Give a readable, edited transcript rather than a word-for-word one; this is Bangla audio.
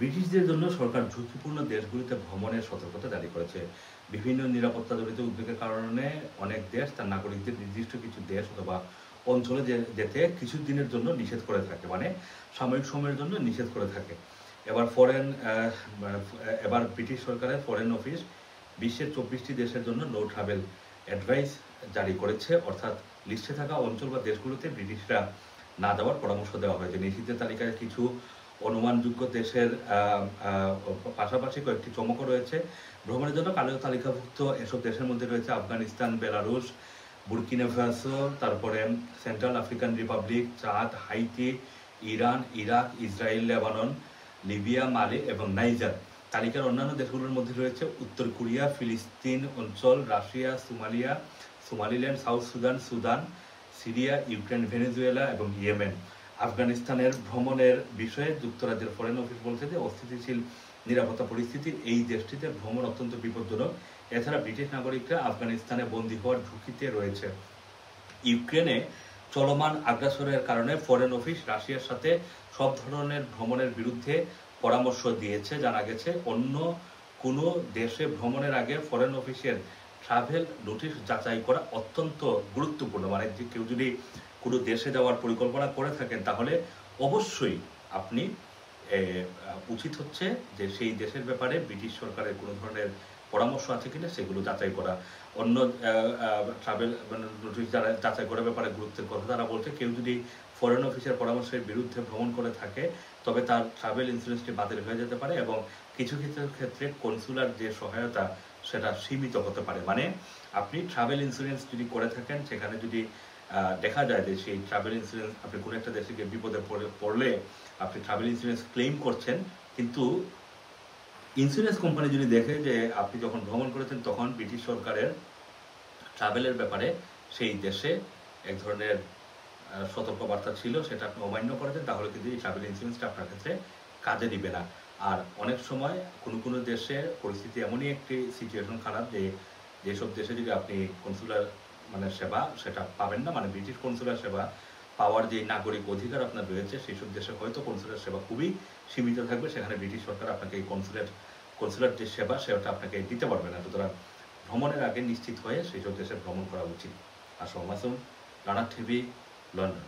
ব্রিটিশদের জন্য সরকার ঝুঁকিপূর্ণ দেশগুলিতে ভ্রমণের সতর্কতা জারি করেছে। বিভিন্ন নিরাপত্তাজনিত উদ্বেগের কারণে অনেক দেশ তার নাগরিকদের নির্দিষ্ট কিছু দেশ অথবা অঞ্চলে যেতে কিছু দিনের জন্য নিষেধ করে থাকে, মানে সাময়িক সময়ের জন্য নিষেধ করে থাকে। এবার এবার ব্রিটিশ সরকারের ফরেন অফিস বিশ্বের 24টি দেশের জন্য নো ট্রাভেল অ্যাডভাইস জারি করেছে, অর্থাৎ লিস্টে থাকা অঞ্চল বা দেশগুলোতে ব্রিটিশরা না যাওয়ার পরামর্শ দেওয়া হয়েছে। নিষিদ্ধের তালিকায় কিছু অনুমানযোগ্য দেশের পাশাপাশি কয়েকটি চমকও রয়েছে। ভ্রমণের জন্য কালো তালিকাভুক্ত এসব দেশের মধ্যে রয়েছে আফগানিস্তান, বেলারুশ, বুর্কিনা ফাসো, তারপরে Central African Republic, Chad, Haiti, Iran, Iraq, Israel, Lebanon, Libya, Mali এবং নাইজার। তালিকার অন্যান্য দেশগুলোর মধ্যে রয়েছে উত্তর কোরিয়া, ফিলিস্তিন অঞ্চল, Russia, Somaliland, south Sudan, Sudan, Syria, Ukraine, Venezuela এবং ইয়েমেন। আফগানিস্তানের ভ্রমণের বিষয়ে যুক্তরাজ্যের ফরেন অফিস বলছে যে অস্থিতিশীল নিরাপত্তা পরিস্থিতির এই দেশটিতে ভ্রমণ অত্যন্ত বিপজ্জনক। এছাড়া ব্রিটিশ নাগরিকরা আফগানিস্তানে বন্দী হওয়ার ঝুঁকিতে রয়েছে। ইউক্রেনে চলমান আগ্রাসনের কারণে ফরেন অফিস রাশিয়ার সাথে সব ধরনের ভ্রমণের বিরুদ্ধে পরামর্শ দিয়েছে। জানা গেছে অন্য কোনো দেশে ভ্রমণের আগে ফরেন অফিসের ট্রাভেল নোটিশ যাচাই করা অত্যন্ত গুরুত্বপূর্ণ। মানে যে কেউ যদি কোনো দেশে যাওয়ার পরিকল্পনা করে থাকেন তাহলে অবশ্যই আপনি উচিত হচ্ছে যে সেই দেশের ব্যাপারে ব্রিটিশ সরকারের কোনো ধরনের পরামর্শ আছে কিনা সেগুলো যাচাই করা। অন্য ট্রাভেল নোটিশ যারা যাচাই করার ব্যাপারে গুরুত্বের কথা তারা বলছে কেউ যদি ফরেন অফিসের পরামর্শের বিরুদ্ধে ভ্রমণ করে থাকে তবে তার ট্রাভেল ইন্স্যুরেন্সটি বাতিল হয়ে যেতে পারে এবং কিছু কিছু ক্ষেত্রে কনসুলার যে সহায়তা সেটা সীমিত হতে পারে। মানে আপনি ট্রাভেল ইন্স্যুরেন্স যদি করে থাকেন সেখানে যদি দেখা যায় যে সেই ট্রাভেল ইন্স্যুরেন্স আপনি কোনো একটা দেশে গিয়ে বিপদে পড়লে আপনি ট্রাভেল ইন্স্যুরেন্স ক্লেম করছেন, কিন্তু ইন্স্যুরেন্স কোম্পানি যদি দেখে যে আপনি যখন ভ্রমণ করেছেন তখন ব্রিটিশ সরকারের ট্রাভেলের ব্যাপারে সেই দেশে এক ধরনের সতর্কবার্তা ছিল, সেটা আপনি অমান্য করেছেন, তাহলে কিন্তু এই ট্রাভেল ইন্স্যুরেন্সটা আপনার ক্ষেত্রে কাজে দিবে না। আর অনেক সময় কোনো কোনো দেশে পরিস্থিতি এমনই একটি সিচুয়েশন খারাপ যে যেসব দেশে যদি আপনি কনসুলার সেবা সেটা পাবেন না, মানে ব্রিটিশ কনসুলার সেবা পাওয়ার যে নাগরিক অধিকার আপনার রয়েছে সেই সব দেশে হয়তো কনসুলার সেবা খুবই সীমিত থাকবে, সেখানে ব্রিটিশ সরকার আপনাকে এই কনসুলার যে সেবা সেটা আপনাকে দিতে পারবে না। সুতরাং ভ্রমণের আগে নিশ্চিত হয়ে সেই সব দেশে ভ্রমণ করা উচিত। আসসালামু আলাইকুম, রানা টিভি, লন্ডন।